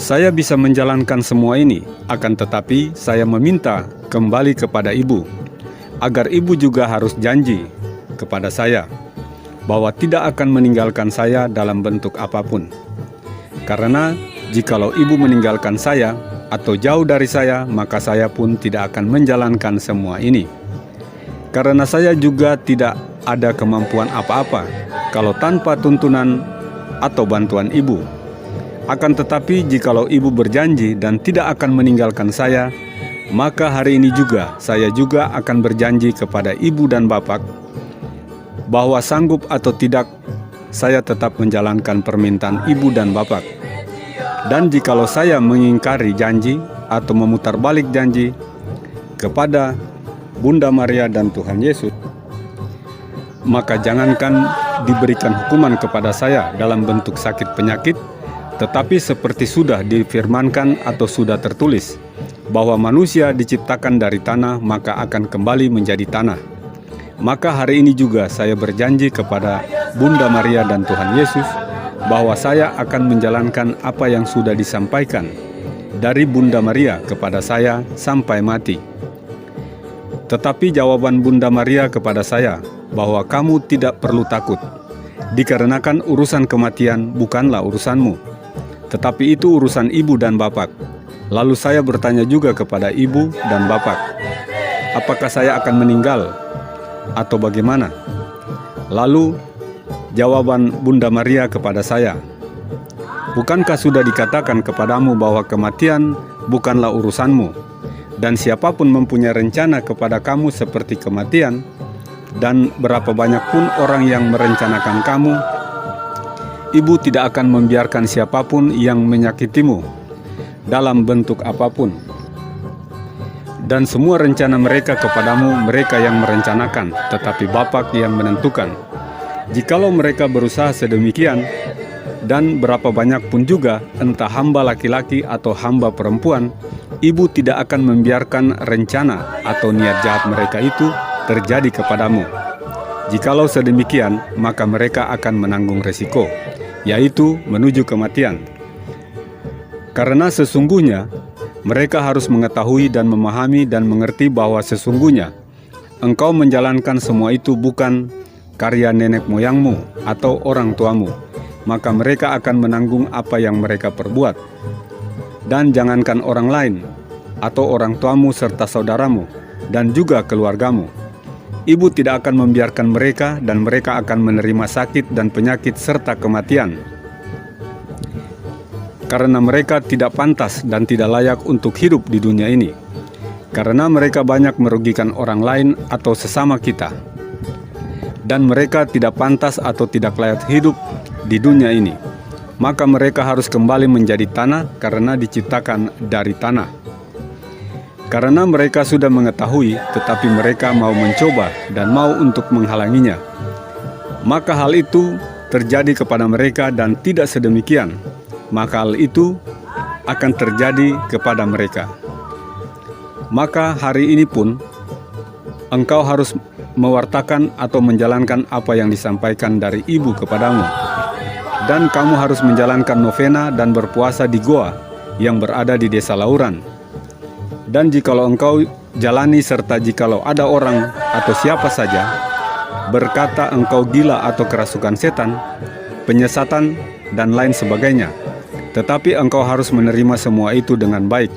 Saya bisa menjalankan semua ini, akan tetapi saya meminta kembali kepada ibu, agar ibu juga harus janji kepada saya bahwa tidak akan meninggalkan saya dalam bentuk apapun. Karena jikalau ibu meninggalkan saya atau jauh dari saya, maka saya pun tidak akan menjalankan semua ini. Karena saya juga tidak ada kemampuan apa-apa kalau tanpa tuntunan atau bantuan ibu. Akan tetapi jikalau ibu berjanji dan tidak akan meninggalkan saya, maka hari ini juga saya juga akan berjanji kepada ibu dan bapak bahwa sanggup atau tidak saya tetap menjalankan permintaan ibu dan bapak. Dan jikalau saya mengingkari janji atau memutar balik janji kepada Bunda Maria dan Tuhan Yesus, maka jangankan diberikan hukuman kepada saya dalam bentuk sakit penyakit, tetapi seperti sudah difirmankan atau sudah tertulis, bahwa manusia diciptakan dari tanah maka akan kembali menjadi tanah. Maka hari ini juga saya berjanji kepada Bunda Maria dan Tuhan Yesus, bahwa saya akan menjalankan apa yang sudah disampaikan dari Bunda Maria kepada saya sampai mati. Tetapi jawaban Bunda Maria kepada saya, bahwa kamu tidak perlu takut, dikarenakan urusan kematian bukanlah urusanmu, tetapi itu urusan ibu dan bapak. Lalu saya bertanya juga kepada ibu dan bapak, apakah saya akan meninggal atau bagaimana? Lalu jawaban Bunda Maria kepada saya, bukankah sudah dikatakan kepadamu bahwa kematian bukanlah urusanmu, dan siapapun mempunyai rencana kepada kamu seperti kematian, dan berapa banyak pun orang yang merencanakan kamu, ibu tidak akan membiarkan siapapun yang menyakitimu dalam bentuk apapun. Dan semua rencana mereka kepadamu, mereka yang merencanakan, tetapi Bapak yang menentukan. Jikalau mereka berusaha sedemikian, dan berapa banyak pun juga, entah hamba laki-laki atau hamba perempuan, ibu tidak akan membiarkan rencana atau niat jahat mereka itu terjadi kepadamu. Jikalau sedemikian, maka mereka akan menanggung resiko, yaitu menuju kematian. Karena sesungguhnya mereka harus mengetahui dan memahami dan mengerti bahwa sesungguhnya engkau menjalankan semua itu bukan karya nenek moyangmu atau orang tuamu, maka mereka akan menanggung apa yang mereka perbuat. Dan jangankan orang lain atau orang tuamu serta saudaramu dan juga keluargamu, ibu tidak akan membiarkan mereka, dan mereka akan menerima sakit dan penyakit serta kematian. Karena mereka tidak pantas dan tidak layak untuk hidup di dunia ini. Karena mereka banyak merugikan orang lain atau sesama kita. Dan mereka tidak pantas atau tidak layak hidup di dunia ini. Maka mereka harus kembali menjadi tanah karena diciptakan dari tanah. Karena mereka sudah mengetahui, tetapi mereka mau mencoba dan mau untuk menghalanginya. Maka hal itu terjadi kepada mereka, dan tidak sedemikian, maka hal itu akan terjadi kepada mereka. Maka hari ini pun engkau harus mewartakan atau menjalankan apa yang disampaikan dari ibu kepadamu. Dan kamu harus menjalankan novena dan berpuasa di goa yang berada di desa Lauran. Dan jikalau engkau jalani, serta jikalau ada orang atau siapa saja berkata engkau gila atau kerasukan setan, penyesatan, dan lain sebagainya, tetapi engkau harus menerima semua itu dengan baik.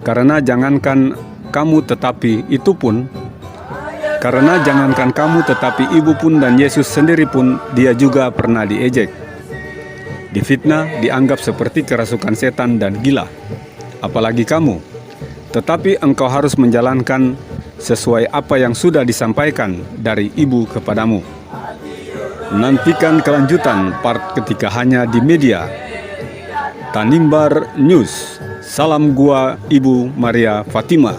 Karena jangankan kamu tetapi ibu pun dan Yesus sendiri pun dia juga pernah diejek, difitnah, dianggap seperti kerasukan setan dan gila. Apalagi kamu, tetapi engkau harus menjalankan sesuai apa yang sudah disampaikan dari ibu kepadamu. Nantikan kelanjutan part ketiga hanya di media Tanimbar News. Salam gua Ibu Maria Fatima.